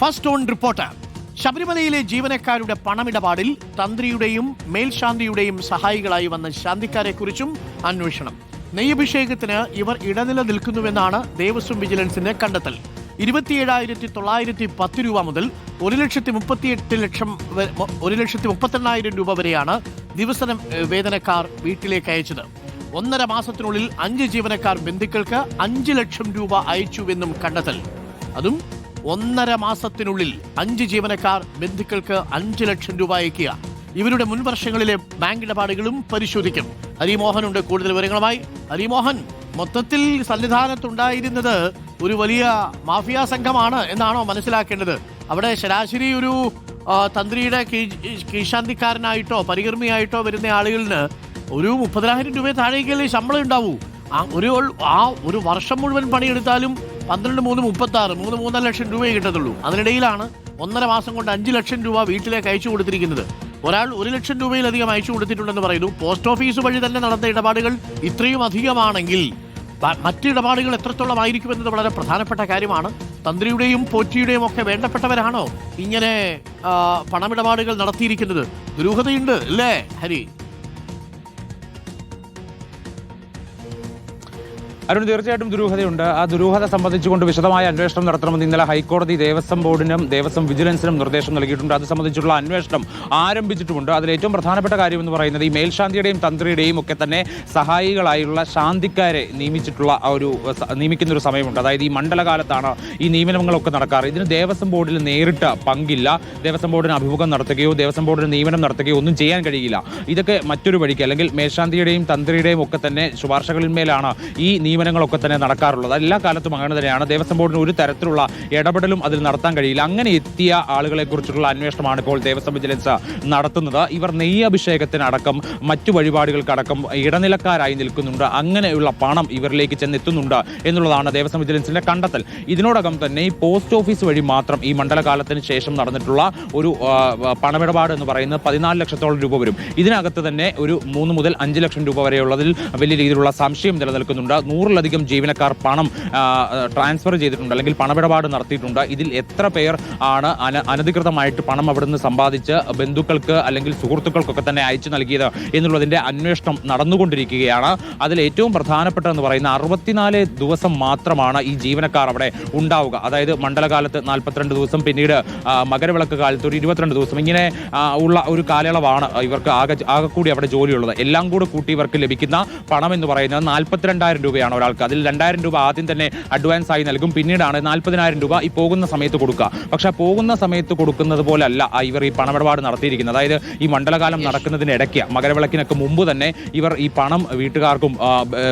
First on report. ശബരിമലയിലെ ജീവനക്കാരുടെ പണമിടപാടിൽ തന്ത്രിയുടെയും മേൽശാന്തിയുടെയും സഹായികളായി വന്ന ശാന്തിക്കാരെക്കുറിച്ചും അന്വേഷണം. നെയ്യഭിഷേകത്തിന് ഇവർ ഇടനില നിൽക്കുന്നുവെന്നാണ് ദേവസ്വം വിജിലൻസിന്റെ കണ്ടെത്തൽ. 27,910 രൂപ മുതൽ 1,38,000 രൂപ വരെയാണ് ദിവസ വേതനക്കാർ വീട്ടിലേക്ക് അയച്ചത്. 1.5 മാസത്തിനുള്ളിൽ 5 ജീവനക്കാർ ബന്ധുക്കൾക്ക് 5 ലക്ഷം രൂപ അയച്ചുവെന്നും കണ്ടെത്തൽ. അതും 1.5 മാസത്തിനുള്ളിൽ 5 ജീവനക്കാർ ബന്ധുക്കൾക്ക് 5 ലക്ഷം രൂപ അയക്കുക. ഇവരുടെ മുൻ വർഷങ്ങളിലെ ബാങ്ക് ഇടപാടുകളും പരിശോധിക്കും. ഹരിമോഹൻ ഉണ്ട് കൂടുതൽ വിവരങ്ങളുമായി. ഹരിമോഹൻ, മൊത്തത്തിൽ സന്നിധാനത്തുണ്ടായിരുന്നത് ഒരു വലിയ മാഫിയ സംഘമാണ് എന്നാണോ മനസ്സിലാക്കേണ്ടത്? അവിടെ ശരാശരി ഒരു തന്ത്രിയുടെ കീഴ്ശാന്തിക്കാരനായിട്ടോ പരികർമ്മിയായിട്ടോ വരുന്ന ആളുകളിന് ഒരു 30,000 രൂപ താഴേക്കല്ലേ ശമ്പളം ഉണ്ടാവൂ? ഒരു വർഷം മുഴുവൻ പണിയെടുത്താലും 12, 3, 36, 3 ലക്ഷം രൂപയെ കിട്ടത്തുള്ളൂ. അതിനിടയിലാണ് 1.5 മാസം കൊണ്ട് 5 ലക്ഷം രൂപ വീട്ടിലേക്ക് അയച്ചു കൊടുത്തിരിക്കുന്നത്. ഒരാൾ 1 ലക്ഷം രൂപയിലധികം അയച്ചു കൊടുത്തിട്ടുണ്ടെന്ന് പറയുന്നു. പോസ്റ്റ് ഓഫീസ് വഴി തന്നെ നടന്ന ഇടപാടുകൾ ഇത്രയും അധികമാണെങ്കിൽ മറ്റ് ഇടപാടുകൾ എത്രത്തോളം ആയിരിക്കുമെന്നത് വളരെ പ്രധാനപ്പെട്ട കാര്യമാണ്. തന്ത്രിയുടെയും പോറ്റിയുടെയും ഒക്കെ വേണ്ടപ്പെട്ടവരാണോ ഇങ്ങനെ പണമിടപാടുകൾ നടത്തിയിരിക്കുന്നത്? ദുരൂഹതയുണ്ട് അല്ലേ ഹരി? അരുൺ, തീർച്ചയായിട്ടും ദുരൂഹതയുണ്ട്. ആ ദുരൂഹത സംബന്ധിച്ചുകൊണ്ട് വിശദമായ അന്വേഷണം നടത്തണമെന്ന് ഇന്നലെ ഹൈക്കോടതി ദേവസ്വം ബോർഡിനും ദേവസ്വം വിജിലൻസിനും നിർദ്ദേശം നൽകിയിട്ടുണ്ട്. അത് സംബന്ധിച്ചുള്ള അന്വേഷണം ആരംഭിച്ചിട്ടുമുണ്ട്. അതിൽ ഏറ്റവും പ്രധാനപ്പെട്ട കാര്യം എന്ന് പറയുന്നത് ഈ മേൽശാന്തിയുടെയും തന്ത്രിയുടെയും ഒക്കെ തന്നെ സഹായികളായുള്ള ശാന്തിക്കാരെ നിയമിക്കുന്ന ഒരു സമയമുണ്ട്. അതായത് ഈ മണ്ഡലകാലത്താണ് ഈ നിയമനങ്ങളൊക്കെ നടക്കാറ്. ഇതിന് ദേവസ്വം ബോർഡിൽ നേരിട്ട് പങ്കില്ല. ദേവസ്വം ബോർഡിന് അഭിമുഖം നടത്തുകയോ ദേവസ്വം ബോർഡിന് നിയമനം നടത്തുകയോ ഒന്നും ചെയ്യാൻ കഴിയില്ല. ഇതൊക്കെ മറ്റൊരു വഴിക്ക്, അല്ലെങ്കിൽ മേൽശാന്തിയുടെയും തന്ത്രിയുടെയും ഒക്കെ തന്നെ ശുപാർശകളിന്മേലാണ് ഈ നിയമനങ്ങളൊക്കെ തന്നെ നടക്കാറുള്ളത്. എല്ലാ കാലത്തും അങ്ങനെ തന്നെയാണ്. ദേവസ്വം ബോർഡിന് ഒരു തരത്തിലുള്ള ഇടപെടലും അതിൽ നടത്താൻ കഴിയില്ല. അങ്ങനെ എത്തിയ ആളുകളെ കുറിച്ചുള്ള അന്വേഷണമാണ് ഇപ്പോൾ ദേവസ്വം വിജിലൻസ് നടത്തുന്നത്. ഇവർ നെയ്യഭിഷേകത്തിനടക്കം മറ്റു വഴിപാടുകൾക്കടക്കം ഇടനിലക്കാരായി നിൽക്കുന്നുണ്ട്. അങ്ങനെയുള്ള പണം ഇവരിലേക്ക് ചെന്നെത്തുന്നുണ്ട് എന്നുള്ളതാണ് ദേവസ്വം വിജിലൻസിന്റെ കണ്ടെത്തൽ. ഇതിനോടകം തന്നെ ഈ പോസ്റ്റ് ഓഫീസ് വഴി മാത്രം ഈ മണ്ഡലകാലത്തിന് ശേഷം നടന്നിട്ടുള്ള ഒരു പണമിടപാട് എന്ന് പറയുന്നത് 14 ലക്ഷത്തോളം രൂപ വരും. ഇതിനകത്ത് തന്നെ ഒരു 3 മുതൽ 5 ലക്ഷം രൂപ വരെയുള്ളതിൽ വലിയ രീതിയിലുള്ള സംശയം നിലനിൽക്കുന്നുണ്ട്. 100-ലധികം ജീവനക്കാർ പണം ട്രാൻസ്ഫർ ചെയ്തിട്ടുണ്ട്, അല്ലെങ്കിൽ പണമിടപാട് നടത്തിയിട്ടുണ്ട്. ഇതിൽ എത്ര പേർ ആണ് അനധികൃതമായിട്ട് പണം അവിടുന്ന് സമ്പാദിച്ച് ബന്ധുക്കൾക്ക് അല്ലെങ്കിൽ സുഹൃത്തുക്കൾക്കൊക്കെ തന്നെ അയച്ചു നൽകിയത് എന്നുള്ളതിന്റെ അന്വേഷണം നടന്നുകൊണ്ടിരിക്കുകയാണ്. അതിൽ ഏറ്റവും പ്രധാനപ്പെട്ടതെന്ന് പറയുന്ന 64 ദിവസം മാത്രമാണ് ഈ ജീവനക്കാർ അവിടെ ഉണ്ടാവുക. അതായത് മണ്ഡലകാലത്ത് 42 ദിവസം, പിന്നീട് മകരവിളക്ക് കാലത്ത് ഒരു 22 ദിവസം, ഇങ്ങനെ ഉള്ള ഒരു കാലയളവാണ് ഇവർക്ക് ആകെ കൂടി അവിടെ ജോലിയുള്ളത്. എല്ലാം കൂടെ കൂട്ടി ഇവർക്ക് ലഭിക്കുന്ന പണം എന്ന് പറയുന്നത് 42,000 രൂപയാണ് ഒരാൾക്ക്. അതിൽ 2,000 രൂപ ആദ്യം തന്നെ അഡ്വാൻസ് ആയി നൽകും. പിന്നീടാണ് 40,000 രൂപ ഈ പോകുന്ന സമയത്ത് കൊടുക്കുക. പക്ഷെ പോകുന്ന സമയത്ത് കൊടുക്കുന്നത് പോലല്ല ഇവർ ഈ പണമിടപാട് നടത്തിയിരിക്കുന്നത്. അതായത് ഈ മണ്ഡലകാലം നടക്കുന്നതിനിടയ്ക്ക്, മകരവിളക്കിനൊക്കെ മുമ്പ് തന്നെ ഇവർ ഈ പണം വീട്ടുകാർക്കും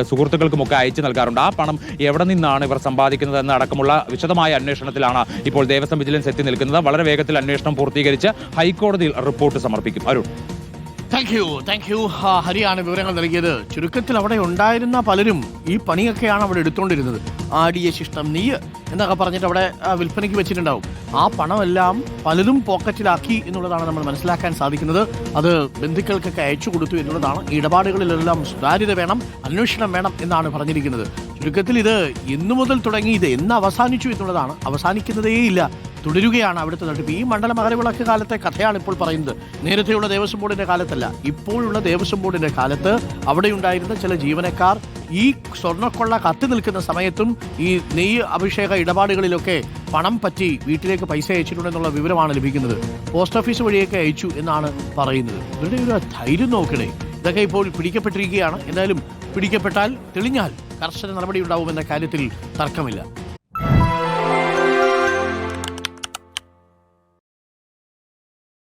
സുഹൃത്തുക്കൾക്കും ഒക്കെ അയച്ചു നൽകാറുണ്ട്. ആ പണം എവിടെ നിന്നാണ് ഇവർ സമ്പാദിക്കുന്നത് എന്നടക്കമുള്ള വിശദമായ അന്വേഷണത്തിലാണ് ഇപ്പോൾ ദേവസ്വം വിജിലൻസ് എത്തി നിൽക്കുന്നത്. വളരെ വേഗത്തിൽ അന്വേഷണം പൂർത്തീകരിച്ച് ഹൈക്കോടതിയിൽ റിപ്പോർട്ട് സമർപ്പിക്കും. അരുൺ, താങ്ക് യു ഹരിയാണ് വിവരങ്ങൾ നൽകിയത്. ചുരുക്കത്തിൽ അവിടെ ഉണ്ടായിരുന്ന പലരും ഈ പണിയൊക്കെയാണ് അവിടെ എടുത്തുകൊണ്ടിരുന്നത്. ആടിയ ശിഷ്ടം നെയ്യ് എന്നൊക്കെ പറഞ്ഞിട്ട് അവിടെ വിൽപ്പനയ്ക്ക് വെച്ചിട്ടുണ്ടാവും. ആ പണമെല്ലാം പലരും പോക്കറ്റിലാക്കി എന്നുള്ളതാണ് നമ്മൾ മനസ്സിലാക്കാൻ സാധിക്കുന്നത്. അത് ബന്ധുക്കൾക്കൊക്കെ അയച്ചു കൊടുത്തു എന്നുള്ളതാണ്. ഇടപാടുകളിലെല്ലാം സുതാര്യത വേണം, അന്വേഷണം വേണം എന്നാണ് പറഞ്ഞിരിക്കുന്നത്. ചുരുക്കത്തിൽ ഇത് എന്നു മുതൽ തുടങ്ങി, ഇത് എന്ന് അവസാനിച്ചു എന്നുള്ളതാണ്. അവസാനിക്കുന്നതേയില്ല, തുടരുകയാണ് അവിടുത്തെ തട്ടിപ്പ്. ഈ മണ്ഡല മകരവിളക്ക് കാലത്തെ കഥയാണ് ഇപ്പോൾ പറയുന്നത്. നേരത്തെയുള്ള ദേവസ്വം ബോർഡിന്റെ കാലത്തല്ല, ഇപ്പോഴുള്ള ദേവസ്വം ബോർഡിന്റെ കാലത്ത് അവിടെ ഉണ്ടായിരുന്ന ചില ജീവനക്കാർ ഈ സ്വർണ്ണക്കൊള്ള കത്തി നിൽക്കുന്ന സമയത്തും ഈ നെയ്യ് അഭിഷേക ഇടപാടുകളിലൊക്കെ പണം പറ്റി വീട്ടിലേക്ക് പൈസ അയച്ചിട്ടുണ്ടെന്നുള്ള വിവരമാണ് ലഭിക്കുന്നത്. പോസ്റ്റ് ഓഫീസ് വഴിയൊക്കെ അയച്ചു എന്നാണ് പറയുന്നത്. ഇവരുടെ ഒരു ധൈര്യം നോക്കണേ. ഇതൊക്കെ ഇപ്പോൾ പിടിക്കപ്പെട്ടിരിക്കുകയാണ്. എന്തായാലും പിടിക്കപ്പെട്ടാൽ, തെളിഞ്ഞാൽ കർശന നടപടി ഉണ്ടാവുമെന്ന കാര്യത്തിൽ തർക്കമില്ല.